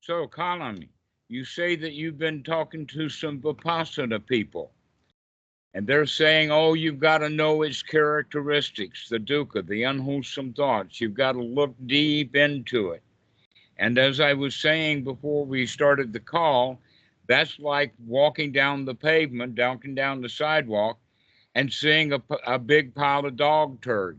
So, Callum, you say that you've been talking to some Vipassana people, and they're saying, oh, you've got to know its characteristics, the dukkha, the unwholesome thoughts. You've got to look deep into it. And as I was saying before we started the call, that's like walking down the pavement, walking down the sidewalk, and seeing a big pile of dog turd.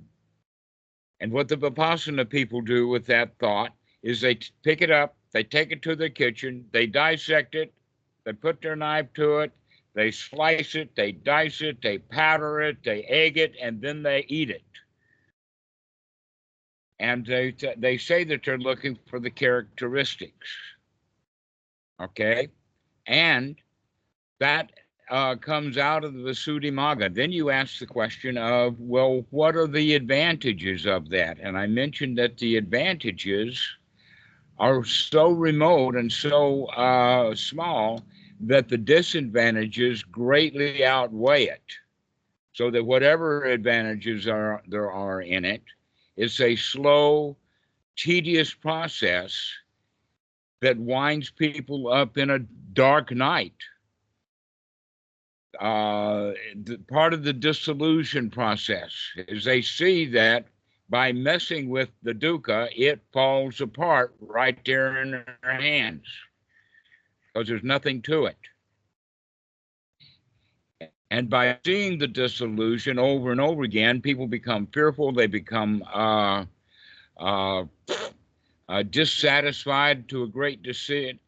And what the Vipassana people do with that thought is they pick it up, they take it to the kitchen, they dissect it, they put their knife to it, they slice it, they dice it, they powder it, they egg it, and then they eat it. And they say that they're looking for the characteristics. Okay? And that comes out of the Visuddhimagga. Then you ask the question of, well, what are the advantages of that? And I mentioned that the advantages are so remote and so small that the disadvantages greatly outweigh it. So that whatever advantages there are in it, it's a slow, tedious process that winds people up in a dark night. Part of the dissolution process is they see that by messing with the dukkha, it falls apart right there in their hands because there's nothing to it. And by seeing the dissolution over and over again, people become fearful. They become dissatisfied to a great extent.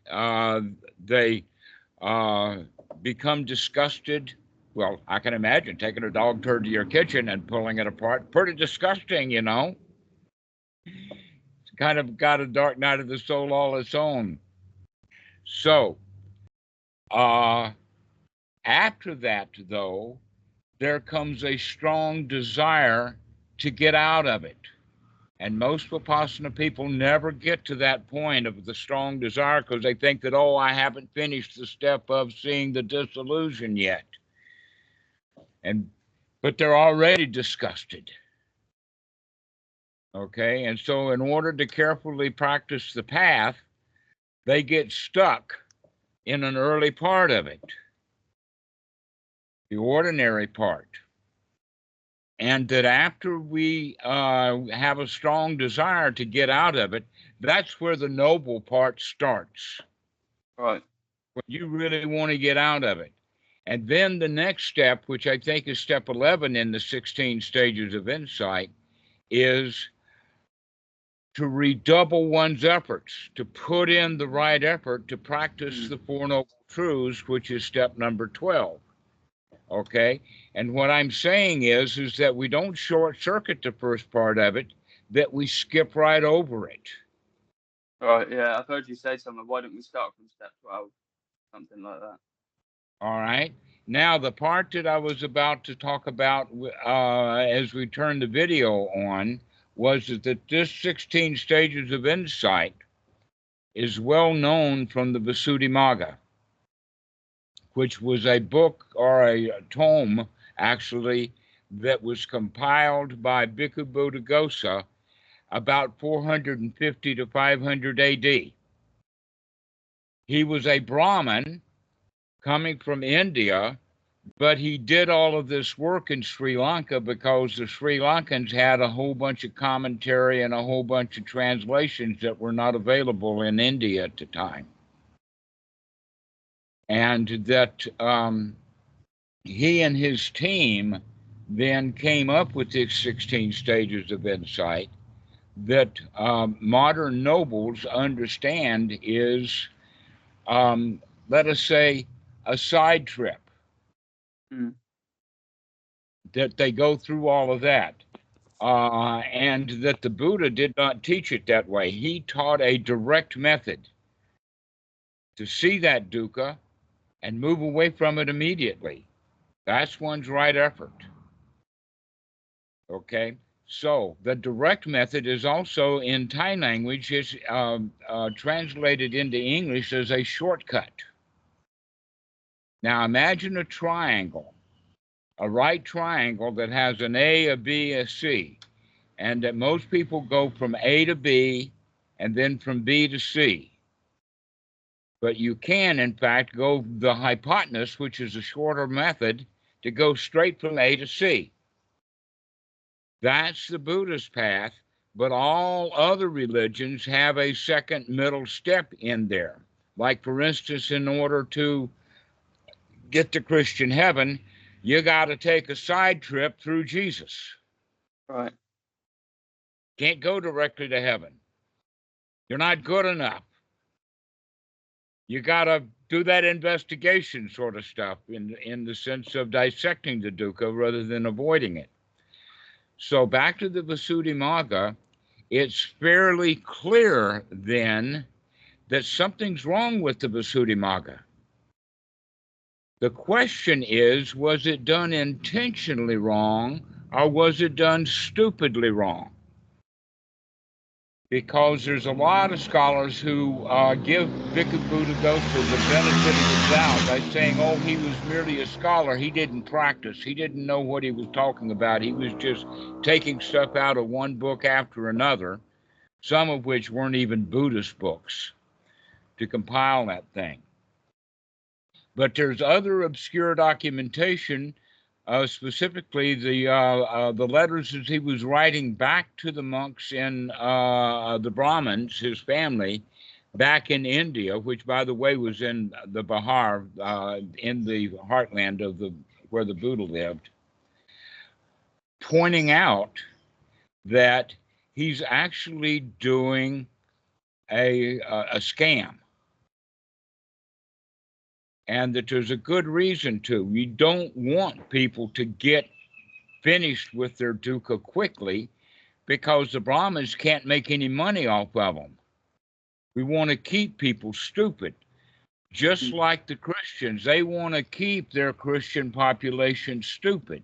They become disgusted. Well, I can imagine taking a dog turd to your kitchen and pulling it apart. Pretty disgusting, you know. It's kind of got a dark night of the soul all its own. So, after that, though, there comes a strong desire to get out of it. And most Vipassana people never get to that point of the strong desire because they think that, oh, I haven't finished the step of seeing the dissolution yet. But they're already disgusted. Okay, and so in order to carefully practice the path, they get stuck in an early part of it, the ordinary part. And that after we have a strong desire to get out of it, that's where the noble part starts. Right. When you really want to get out of it. And then the next step, which I think is step 11 in the 16 stages of insight, is to redouble one's efforts, to put in the right effort to practice the Four Noble Truths, which is step number 12. Okay? And what I'm saying is that we don't short circuit the first part of it, that we skip right over it. Right, yeah, I've heard you say something. Why don't we start from step 12? Something like that. All right. Now, the part that I was about to talk about as we turn the video on was that this 16 stages of insight is well known from the Visuddhimagga, which was a book or a tome, actually, that was compiled by Bhikkhu Buddhadasa about 450 to 500 AD. He was a Brahmin coming from India, but he did all of this work in Sri Lanka because the Sri Lankans had a whole bunch of commentary and a whole bunch of translations that were not available in India at the time. And that he and his team then came up with these 16 stages of insight that modern nobles understand is, let us say, a side trip. That they go through all of that. And that the Buddha did not teach it that way. He taught a direct method to see that dukkha and move away from it immediately. That's one's right effort. Okay? So the direct method is also in Thai language is translated into English as a shortcut. Now imagine a triangle, a right triangle that has an A, a B, a C, and that most people go from A to B and then from B to C. But you can, in fact, go the hypotenuse, which is a shorter method to go straight from A to C. That's the Buddhist path, but all other religions have a second middle step in there. Like, for instance, in order to get to Christian heaven, you got to take a side trip through Jesus. Right. Can't go directly to heaven. You're not good enough. You got to do that investigation sort of stuff in the sense of dissecting the dukkha rather than avoiding it. So back to the Visuddhimagga, it's fairly clear then that something's wrong with the Visuddhimagga. The question is, was it done intentionally wrong or was it done stupidly wrong? Because there's a lot of scholars who give Bhikkhu Buddhadasa the benefit of the doubt by saying, oh, he was merely a scholar. He didn't practice. He didn't know what he was talking about. He was just taking stuff out of one book after another, some of which weren't even Buddhist books, to compile that thing. But there's other obscure documentation, specifically the letters that he was writing back to the monks in the Brahmins, his family, back in India, which, by the way, was in the Bihar, in the heartland of where the Buddha lived, pointing out that he's actually doing a scam. And that there's a good reason to. We don't want people to get finished with their dukkha quickly because the Brahmins can't make any money off of them. We want to keep people stupid. Just like the Christians, they want to keep their Christian population stupid.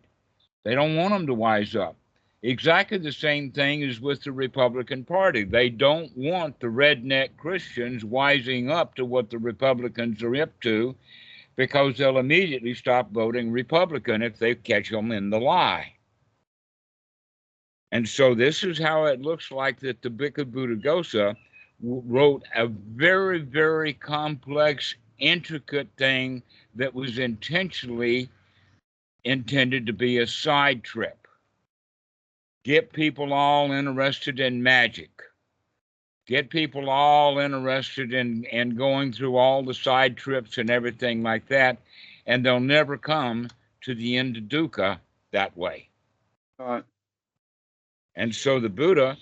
They don't want them to wise up. Exactly the same thing is with the Republican Party. They don't want the redneck Christians wising up to what the Republicans are up to, because they'll immediately stop voting Republican if they catch them in the lie. And so this is how it looks like that the Bhikkhu Buddhadasa wrote a very, very complex, intricate thing that was intentionally intended to be a side trip. Get people all interested in magic. Get people all interested in going through all the side trips and everything like that, and they'll never come to the end of dukkha that way. All right. And so the Buddha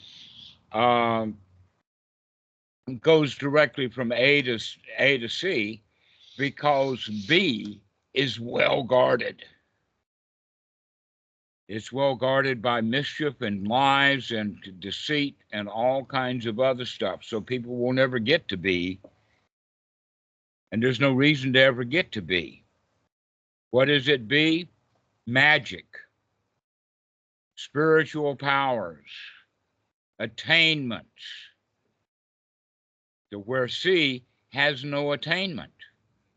goes directly from A to C because B is well guarded. It's well guarded by mischief and lies and deceit and all kinds of other stuff. So people will never get to B. And there's no reason to ever get to B. What is it, B? Magic, spiritual powers, attainments. To where C has no attainment.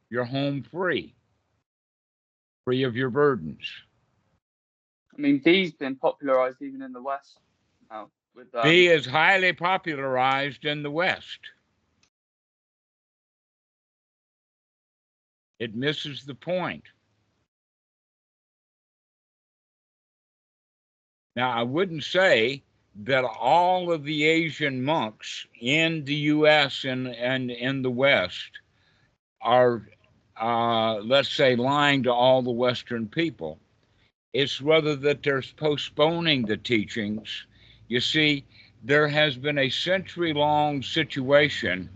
You're home free of your burdens. I mean, D's been popularized even in the West now. B is highly popularized in the West. It misses the point. Now, I wouldn't say that all of the Asian monks in the U.S. and in the West are, let's say, lying to all the Western people. It's rather that they're postponing the teachings. You see, there has been a century-long situation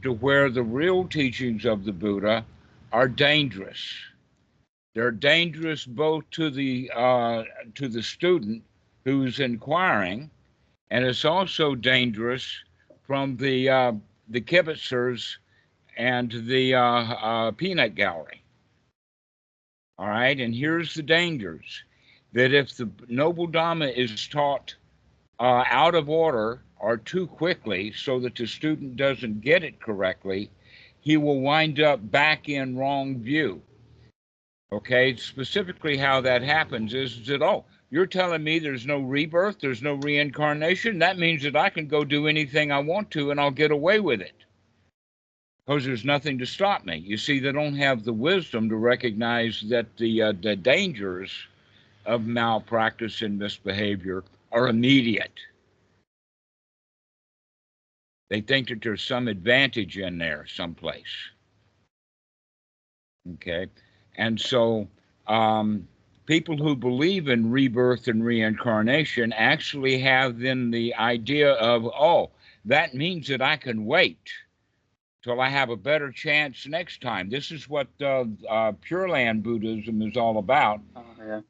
to where the real teachings of the Buddha are dangerous. They're dangerous both to the student who's inquiring, and it's also dangerous from the kibitzers and the peanut gallery. All right, and here's the dangers, that if the Noble Dhamma is taught out of order or too quickly so that the student doesn't get it correctly, he will wind up back in wrong view. Okay, specifically how that happens is that, oh, you're telling me there's no rebirth, there's no reincarnation? That means that I can go do anything I want to and I'll get away with it. because there's nothing to stop me. You see, they don't have the wisdom to recognize that the dangers of malpractice and misbehavior are immediate. They think that there's some advantage in there someplace. Okay, and so people who believe in rebirth and reincarnation actually have then the idea of, oh, that means that I can wait till I have a better chance next time. This is what Pure Land Buddhism is all about. Yeah.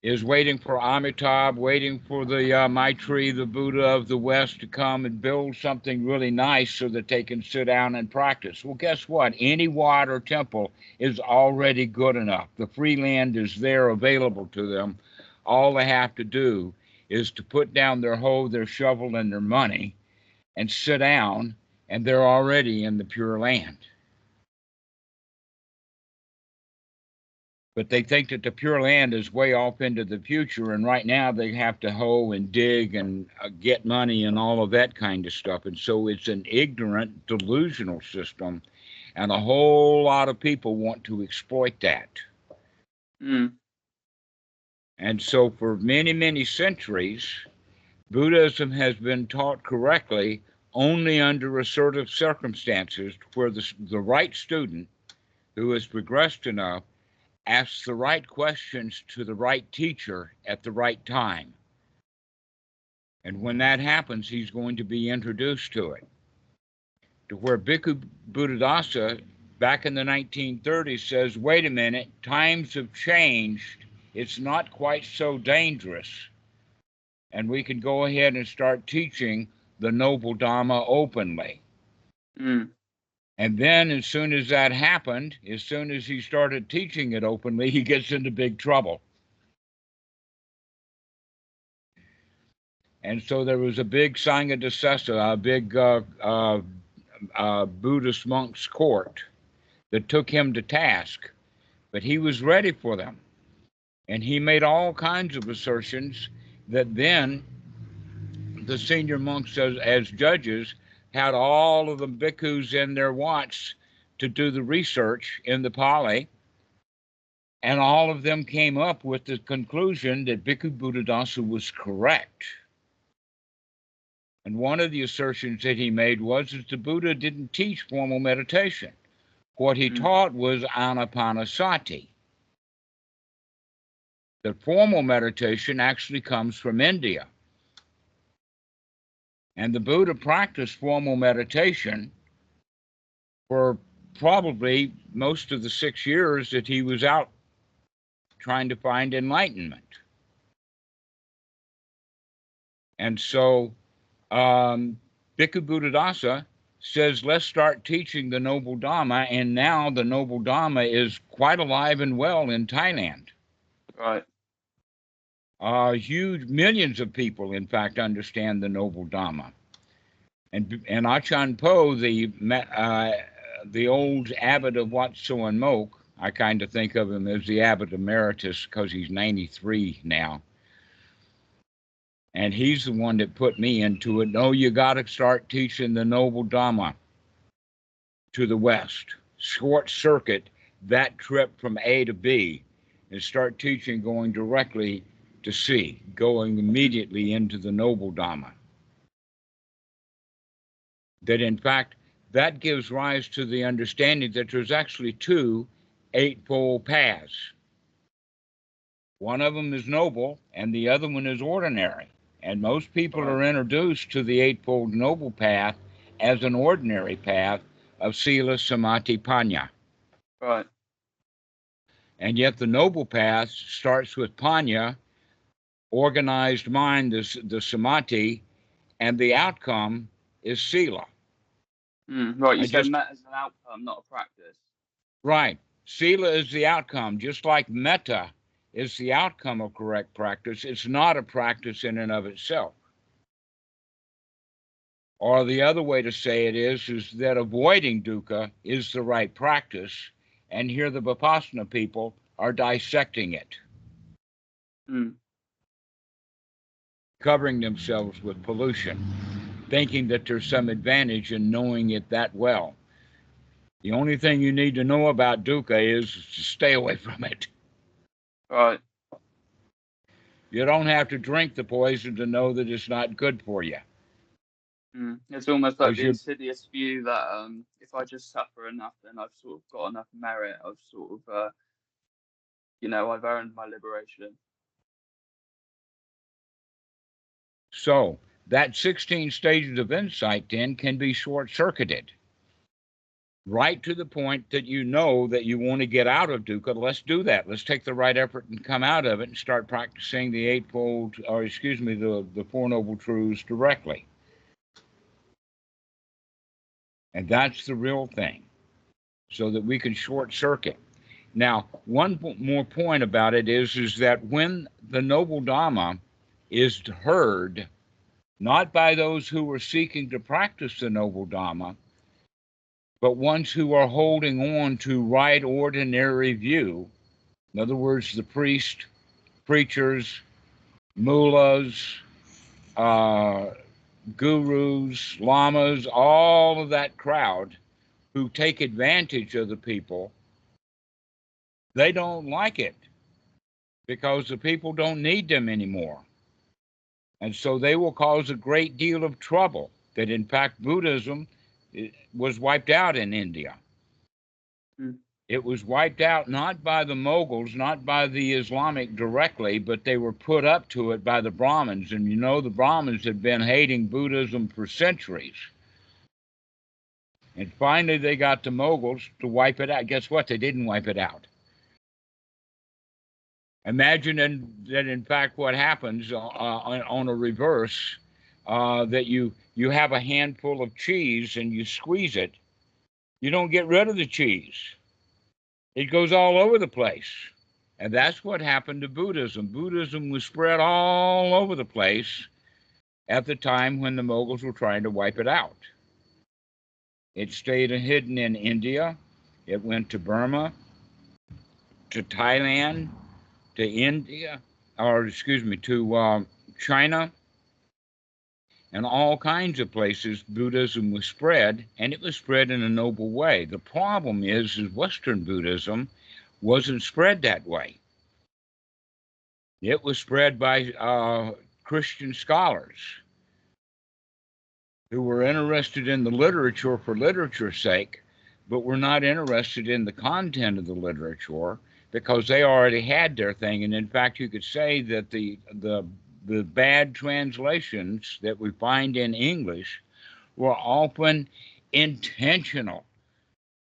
Is waiting for Amitabh, waiting for the Maitri, the Buddha of the West, to come and build something really nice so that they can sit down and practice. Well, guess what? Any wat or temple is already good enough. The free land is there available to them. All they have to do is to put down their hoe, their shovel, and their money and sit down, and they're already in the Pure Land. But they think that the Pure Land is way off into the future, and right now they have to hoe and dig and get money and all of that kind of stuff. And so it's an ignorant, delusional system, and a whole lot of people want to exploit that. Mm. And so for many, many centuries, Buddhism has been taught correctly only under assertive circumstances where the right student who has progressed enough asks the right questions to the right teacher at the right time. And when that happens, he's going to be introduced to it. To where Bhikkhu Buddhadasa, back in the 1930s, says, wait a minute, times have changed. It's not quite so dangerous. And we can go ahead and start teaching the Noble Dhamma openly. Mm. And then as soon as that happened, as soon as he started teaching it openly, he gets into big trouble. And so there was a big Sangha Calls, a big Buddhist monk's court that took him to task. But he was ready for them. And he made all kinds of assertions that then the senior monks as judges had all of the bhikkhus in their watch to do the research in the Pali, and all of them came up with the conclusion that Bhikkhu Buddhadasa was correct. And one of the assertions that he made was that the Buddha didn't teach formal meditation. What he taught was anapanasati. The formal meditation actually comes from India. And the Buddha practiced formal meditation for probably most of the 6 years that he was out trying to find enlightenment. And so Bhikkhu Buddhadasa says, let's start teaching the Noble Dhamma, and now the Noble Dhamma is quite alive and well in Thailand. Right. Huge millions of people, in fact, understand the Noble Dhamma. And Achan Po, the old abbot of Wat Suan Mok, I kind of think of him as the abbot emeritus because he's 93 now. And he's the one that put me into it. No, you got to start teaching the Noble Dhamma to the West. Short circuit that trip from A to B and start teaching going directly to C, going immediately into the Noble Dhamma. That in fact, that gives rise to the understanding that there's actually two eightfold paths. One of them is noble and the other one is ordinary. And most people are introduced to the Eightfold Noble Path as an ordinary path of Sila, Samadhi, Panya. Right. And yet the Noble Path starts with Panya, organized mind, the Samadhi, and the outcome is Sila. Right, you said metta is an outcome, not a practice. Right. Sila is the outcome, just like metta is the outcome of correct practice. It's not a practice in and of itself. Or the other way to say it is that avoiding dukkha is the right practice, and here the Vipassana people are dissecting it, covering themselves with pollution, thinking that there's some advantage in knowing it that well. The only thing you need to know about dukkha is to stay away from it. Right. You don't have to drink the poison to know that it's not good for you. It's almost like the You're, insidious view that if I just suffer enough, then I've sort of got enough merit. I've sort of, I've earned my liberation. so that 16 stages of insight then can be short-circuited. Right to the point that you know that you want to get out of dukkha. Let's do that. Let's take the right effort and come out of it and start practicing the the Four Noble Truths directly. And that's the real thing, so that we can short circuit. Now, one more point about it is that when the Noble Dhamma is heard, not by those who are seeking to practice the Noble Dhamma, but ones who are holding on to right ordinary view, in other words, the priest, preachers, mullahs, gurus, lamas, all of that crowd who take advantage of the people, they don't like it because the people don't need them anymore. And so they will cause a great deal of trouble, that in fact Buddhism was wiped out in India. It was wiped out not by the Mughals, not by the Islamic directly, but they were put up to it by the Brahmins. And you know, the Brahmins had been hating Buddhism for centuries. And finally they got the Mughals to wipe it out. Guess what? They didn't wipe it out. Imagine that in fact what happens on a reverse, that you have a handful of cheese and you squeeze it. You don't get rid of the cheese. It goes all over the place. And that's what happened to Buddhism. Buddhism was spread all over the place at the time when the Mughals were trying to wipe it out. It stayed hidden in India. It went to Burma, to Thailand, to to China, and all kinds of places Buddhism was spread, and it was spread in a noble way. The problem is Western Buddhism wasn't spread that way. It was spread by Christian scholars who were interested in the literature for literature's sake, but were not interested in the content of the literature because they already had their thing. And in fact, you could say that the bad translations that we find in English were often intentional,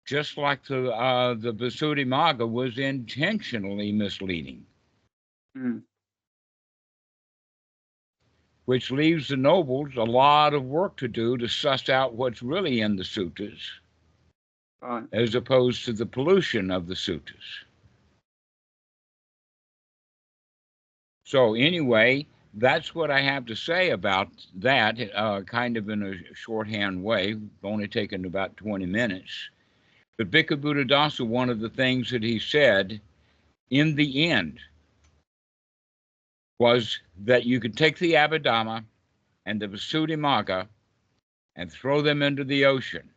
just like the Visuddhimagga was intentionally misleading. Which leaves the nobles a lot of work to do to suss out what's really in the suttas, as opposed to the pollution of the suttas. So anyway, that's what I have to say about that, kind of in a shorthand way, only taken about 20 minutes. But Bhikkhu Buddhadasa, one of the things that he said in the end was that you could take the Abhidhamma and the Visuddhimagga and throw them into the ocean.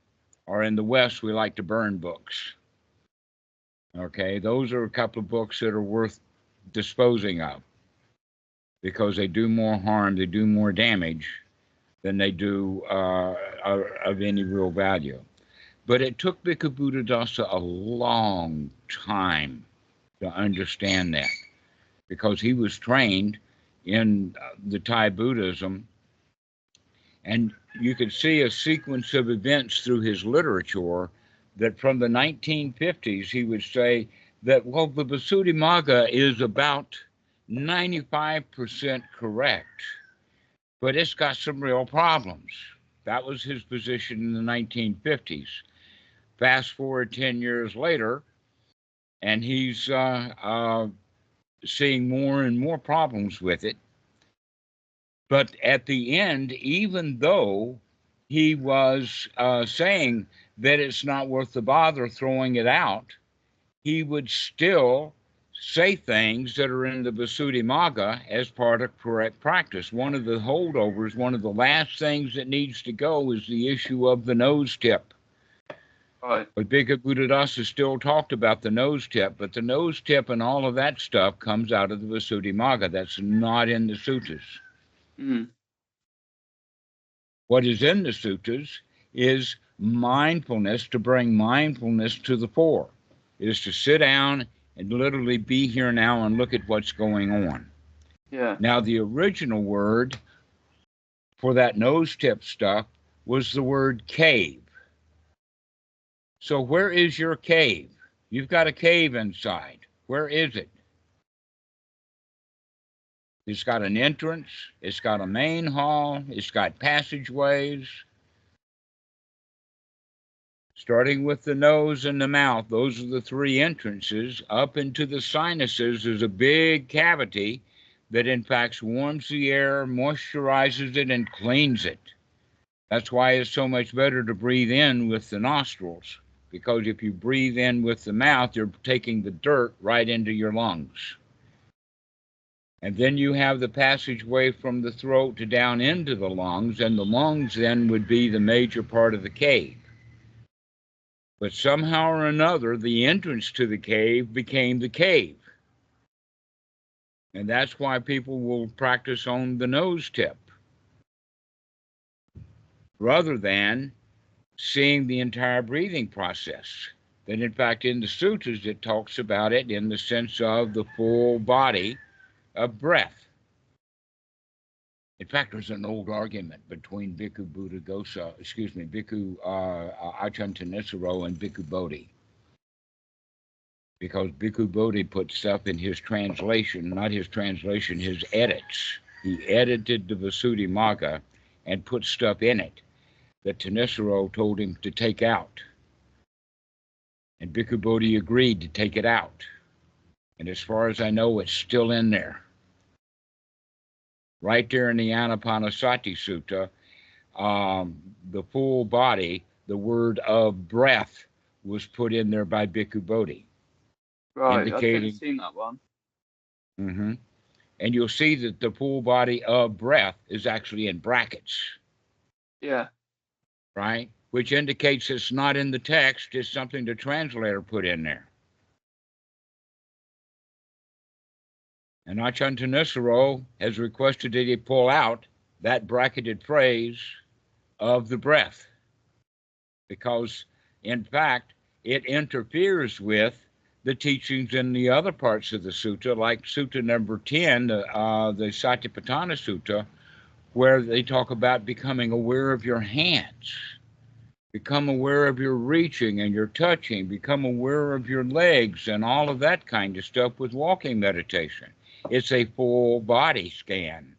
Or in the West, we like to burn books. Okay, those are a couple of books that are worth disposing of because they do more harm, they do more damage than they do of any real value. But it took Bhikkhu Buddhadasa a long time to understand that because he was trained in the Thai Buddhism, and you could see a sequence of events through his literature that from the 1950s he would say that, well, the Visuddhimagga is about 95% correct, but it's got some real problems. That was his position in the 1950s. Fast forward 10 years later, and he's seeing more and more problems with it. But at the end, even though he was saying that it's not worth the bother throwing it out, he would still say things that are in the Visuddhimagga as part of correct practice. One of the holdovers, one of the last things that needs to go is the issue of the nose tip. Right. But Bhikkhu Buddhadasa still talked about the nose tip, but the nose tip and all of that stuff comes out of the Visuddhimagga. That's not in the suttas. Mm. What is in the suttas is mindfulness, to bring mindfulness to the fore. It is to sit down and literally be here now and look at what's going on. Yeah. Now, the original word for that nose tip stuff was the word cave. So where is your cave? You've got a cave inside. Where is it? It's got an entrance. It's got a main hall. It's got passageways. Starting with the nose and the mouth, those are the three entrances. Up into the sinuses, there's a big cavity that in fact warms the air, moisturizes it, and cleans it. That's why it's so much better to breathe in with the nostrils, because if you breathe in with the mouth, you're taking the dirt right into your lungs. And then you have the passageway from the throat to down into the lungs, and the lungs then would be the major part of the cave. But somehow or another, the entrance to the cave became the cave. And that's why people will practice on the nose tip rather than seeing the entire breathing process. That in fact, in the sutras, it talks about it in the sense of the full body of breath. In fact, there's an old argument between Bhikkhu Bhikkhu Ajahn Thanissaro and Bhikkhu Bodhi. Because Bhikkhu Bodhi put stuff in his translation, not his translation, his edits. He edited the Visuddhimagga and put stuff in it that Thanissaro told him to take out. And Bhikkhu Bodhi agreed to take it out. And as far as I know, it's still in there. Right there in the Anapanasati Sutta, the full body, the word of breath was put in there by Bhikkhu Bodhi. Right. Indicating, I haven't seen that one. Mm-hmm. And you'll see that the full body of breath is actually in brackets. Yeah. Right? Which indicates it's not in the text, it's something the translator put in there. And Ajahn Thanissaro has requested that he pull out that bracketed phrase of the breath, because, in fact, it interferes with the teachings in the other parts of the sutta, like Sutta number 10, the Satipatthana Sutta, where they talk about becoming aware of your hands, become aware of your reaching and your touching, become aware of your legs and all of that kind of stuff with walking meditation. It's a full body scan.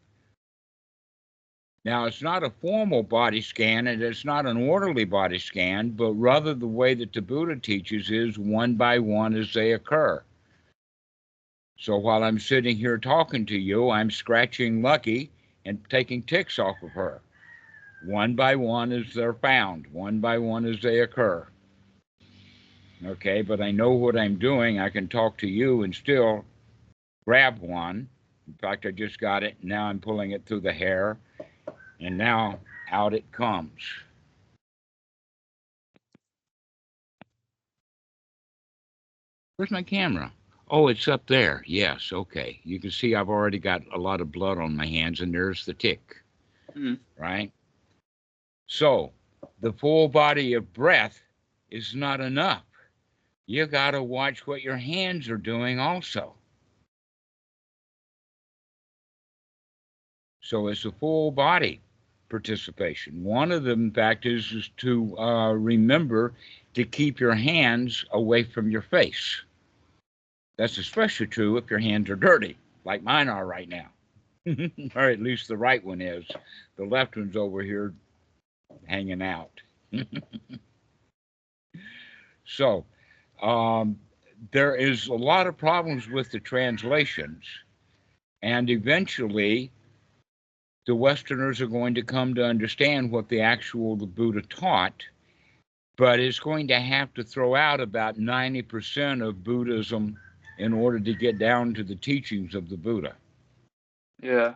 Now, it's not a formal body scan and it's not an orderly body scan, but rather the way that the Buddha teaches is one by one as they occur. So while I'm sitting here talking to you, I'm scratching Lucky and taking ticks off of her. One by one as they're found, one by one as they occur. Okay, but I know what I'm doing. I can talk to you and still grab one. In fact, I just got it. Now I'm pulling it through the hair. And now out it comes. Where's my camera? Oh, it's up there. Yes, okay. You can see I've already got a lot of blood on my hands, and there's the tick, right? So the full body of breath is not enough. You got to watch what your hands are doing also. So it's a full body participation. One of them, in fact, is to remember to keep your hands away from your face. That's especially true if your hands are dirty, like mine are right now. Or at least the right one is. The left one's over here hanging out. So there is a lot of problems with the translations. And eventually, the Westerners are going to come to understand what the Buddha taught, but it's going to have to throw out about 90% of Buddhism in order to get down to the teachings of the Buddha. Yeah.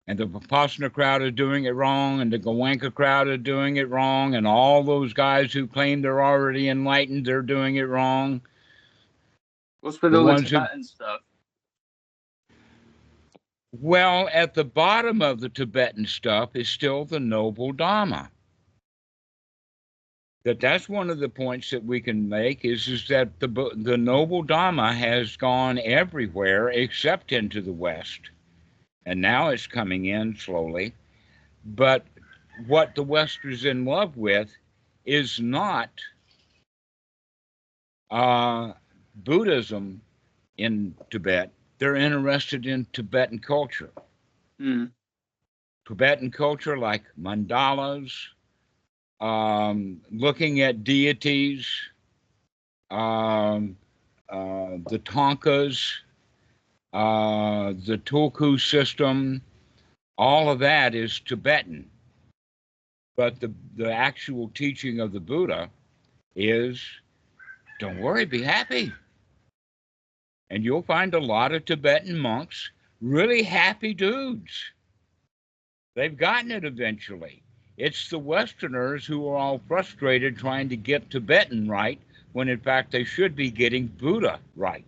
And the Vipassana crowd is doing it wrong, and the Goenka crowd is doing it wrong, and all those guys who claim they're already enlightened, they're doing it wrong. What's with The all the ones who, Tibetan stuff? well, at the bottom of the Tibetan stuff is still the Noble Dhamma. That's one of the points that we can make is that the Noble Dhamma has gone everywhere except into the West. And now it's coming in slowly. But what the West is in love with is not Buddhism in Tibet. They're interested in Tibetan culture. Tibetan culture like mandalas, looking at deities, the Tonkas, the Tulku system, all of that is Tibetan. But the actual teaching of the Buddha is, don't worry, be happy. And you'll find a lot of Tibetan monks really happy dudes. They've gotten it eventually. It's the Westerners who are all frustrated trying to get Tibetan right, when in fact they should be getting Buddha right.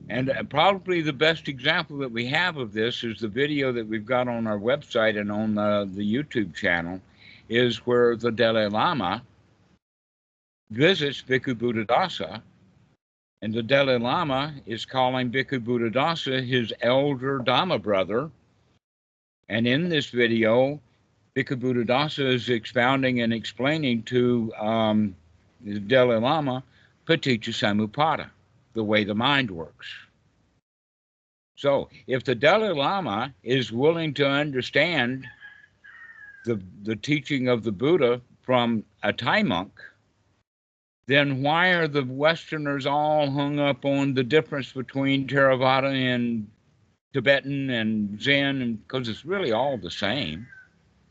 And probably the best example that we have of this is the video that we've got on our website and on the YouTube channel, is where the Dalai Lama visits Bhikkhu Buddhadasa, and the Dalai Lama is calling Bhikkhu Buddhadasa his elder Dhamma brother. And in this video, Bhikkhu Buddhadasa is expounding and explaining to the Dalai Lama Paticca Samuppada, the way the mind works. So if the Dalai Lama is willing to understand the teaching of the Buddha from a Thai monk, then why are the Westerners all hung up on the difference between Theravada and Tibetan and Zen? And because it's really all the same.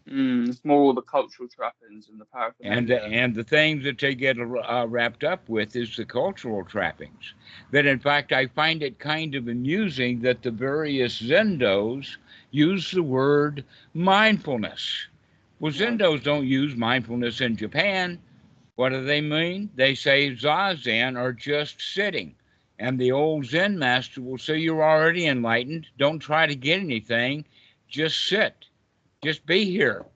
It's more the cultural trappings and the paraphernalia. And the things that they get wrapped up with is the cultural trappings. That in fact, I find it kind of amusing that the various Zendos use the word mindfulness. Well, Zendos don't use mindfulness in Japan. What do they mean? They say Zazen, or just sitting. And the old Zen master will say, you're already enlightened. Don't try to get anything. Just sit. Just be here.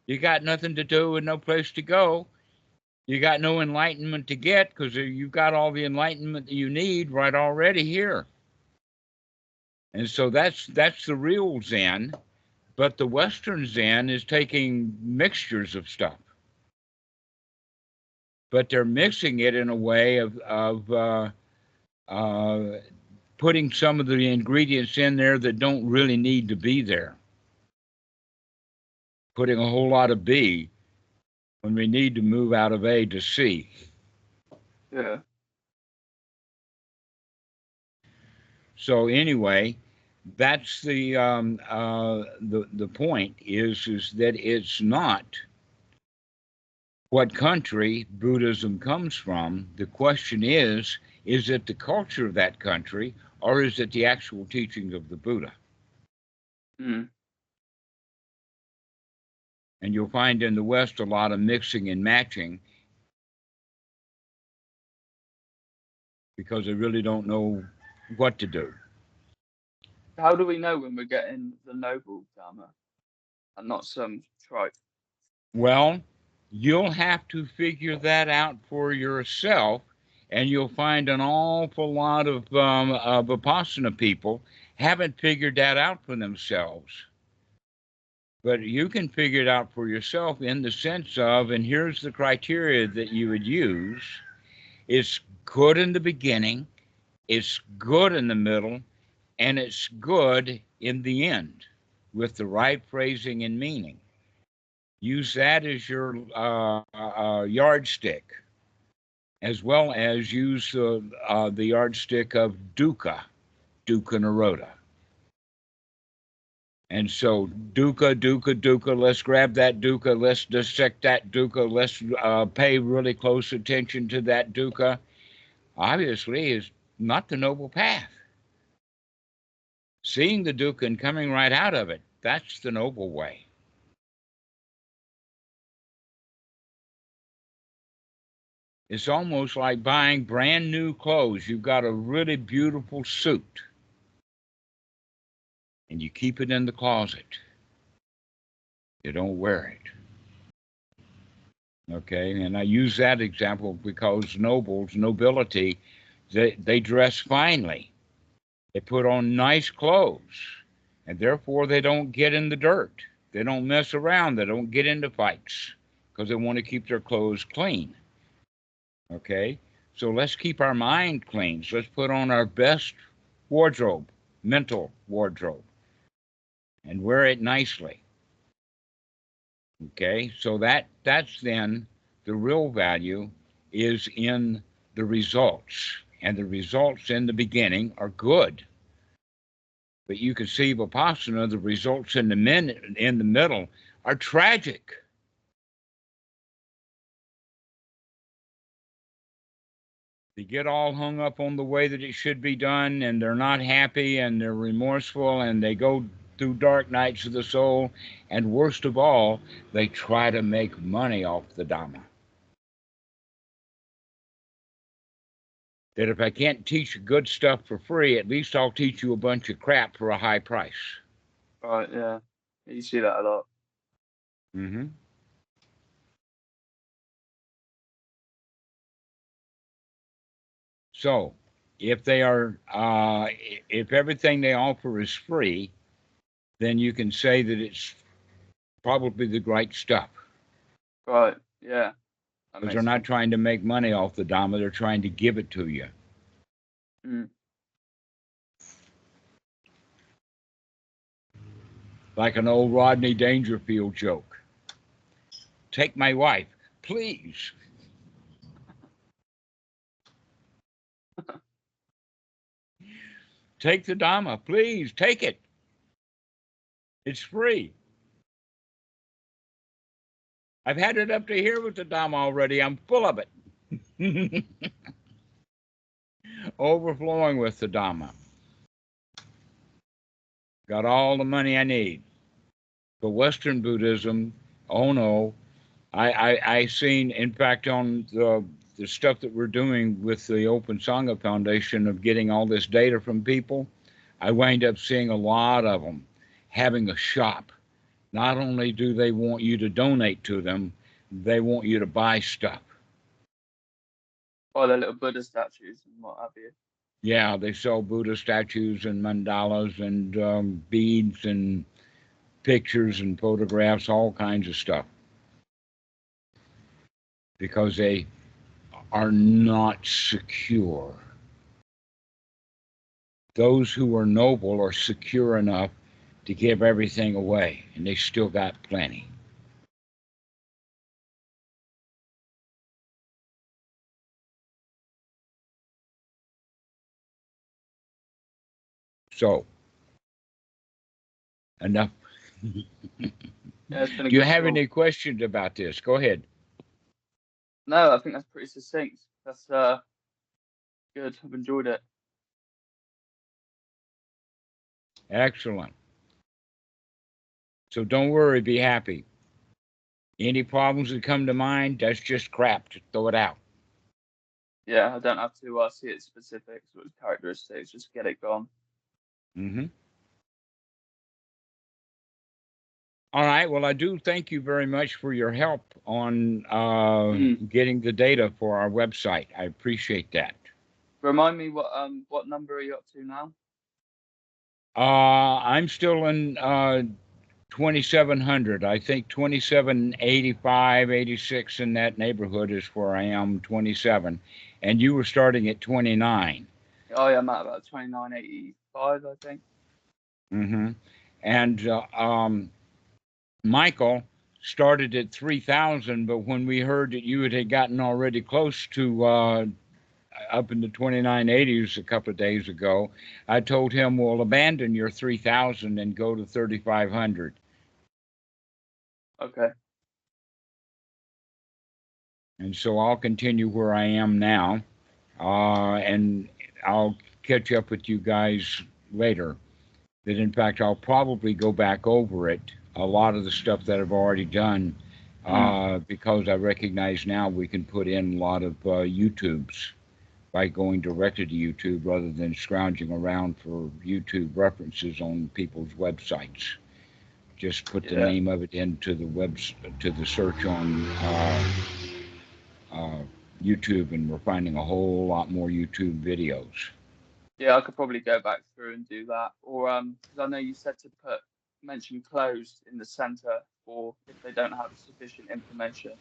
You got nothing to do and no place to go. You got no enlightenment to get because you've got all the enlightenment that you need right already here. And so that's the real Zen. But the Western Zen is taking mixtures of stuff. But they're mixing it in a way of putting some of the ingredients in there that don't really need to be there. Putting a whole lot of B when we need to move out of A to C. Yeah. So anyway, that's the point is that it's not what country Buddhism comes from. The question is it the culture of that country, or is it the actual teachings of the Buddha? And you'll find in the West a lot of mixing and matching because they really don't know what to do. How do we know when we're getting the noble Dhamma and not some tripe? Well, you'll have to figure that out for yourself, and you'll find an awful lot of Vipassana people haven't figured that out for themselves. But you can figure it out for yourself in the sense of, and here's the criteria that you would use: it's good in the beginning, it's good in the middle, and it's good in the end with the right phrasing and meaning. Use that as your yardstick, as well as use the yardstick of dukkha nirodha. And so dukkha, let's grab that dukkha, let's dissect that dukkha, let's pay really close attention to that dukkha. Obviously, is not the noble path. seeing the dukkha and coming right out of it. That's the noble way. It's almost like buying brand new clothes. You've got a really beautiful suit, and you keep it in the closet. You don't wear it. Okay, and I use that example because nobility, they dress finely. They put on nice clothes, and therefore they don't get in the dirt. They don't mess around. They don't get into fights because they want to keep their clothes clean. Okay, so let's keep our mind clean. So let's put on our best wardrobe, mental wardrobe, and wear it nicely. Okay, so that's then the real value is in the results, and the results in the beginning are good. But you can see Vipassana, the results in the middle are tragic. They get all hung up on the way that it should be done, and they're not happy, and they're remorseful, and they go through dark nights of the soul, and worst of all, they try to make money off the Dhamma. That if I can't teach you good stuff for free, at least I'll teach you a bunch of crap for a high price. Right, yeah. You see that a lot. Mm-hmm. So, if everything they offer is free, then you can say that it's probably the right stuff. Right, yeah. Because they're not trying to make money off the Dhamma, they're trying to give it to you. Mm. Like an old Rodney Dangerfield joke. Take my wife, please. Take the Dhamma, please, take it. It's free. I've had it up to here with the Dhamma already. I'm full of it. Overflowing with the Dhamma. Got all the money I need. But Western Buddhism, oh no. I seen, in fact, on the stuff that we're doing with the Open Sangha Foundation of getting all this data from people, I wind up seeing a lot of them having a shop. Not only do they want you to donate to them, they want you to buy stuff. Oh, the little Buddha statues and what have you. Yeah, they sell Buddha statues and mandalas and beads and pictures and photographs, all kinds of stuff. Because they are not secure. Those who are noble are secure enough to give everything away, and they still got plenty. So, enough. Yeah, it's been a Do you good have talk. any questions about this? Go ahead. No, I think that's pretty succinct. That's good. I've enjoyed it. Excellent. So don't worry, be happy. Any problems that come to mind, that's just crap. Just throw it out. Yeah, I don't have to see its specifics or its characteristics. Just get it gone. Mm-hmm. All right. Well, I do thank you very much for your help on getting the data for our website. I appreciate that. Remind me what number are you up to now? I'm still in 2,700. I think 2785, 86 in that neighborhood is where I am, 27. And you were starting at 29. Oh yeah, I'm at about 2985, I think. Mm-hmm. And Michael started at 3,000, but when we heard that you had gotten already close to up in the 2980s a couple of days ago, I told him, well, abandon your 3,000 and go to 3,500. Okay. And so I'll continue where I am now, and I'll catch up with you guys later. that in fact I'll probably go back over it, a lot of the stuff that I've already done, because I recognize now we can put in a lot of YouTubes by going directly to YouTube rather than scrounging around for YouTube references on people's websites. Just put the name of it into the search on YouTube, and we're finding a whole lot more YouTube videos. Yeah, I could probably go back through and do that. Or because I know you said to mention closed in the center, or if they don't have sufficient information.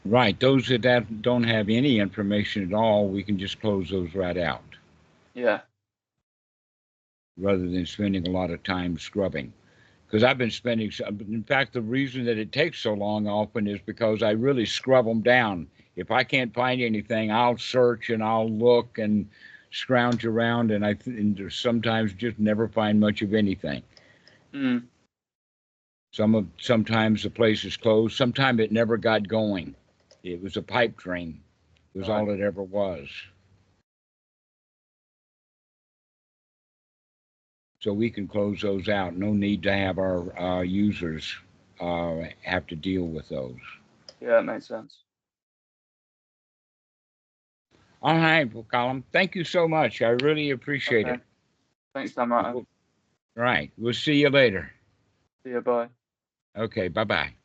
Right, those that don't have any information at all, we can just close those right out. Yeah. Rather than spending a lot of time scrubbing. Because I've been spending, in fact, the reason that it takes so long often is because I really scrub them down. If I can't find anything, I'll search and I'll look and scrounge around, and and sometimes just never find much of anything. Sometimes the place is closed. Sometimes it never got going. It was a pipe dream. It was all it ever was. So we can close those out. No need to have our users have to deal with those. Yeah, it makes sense. All right, well, Callum, thank you so much. I really appreciate it. Thanks, Dhammarato. Right. We'll see you later. See you. Bye. Okay. Bye-bye.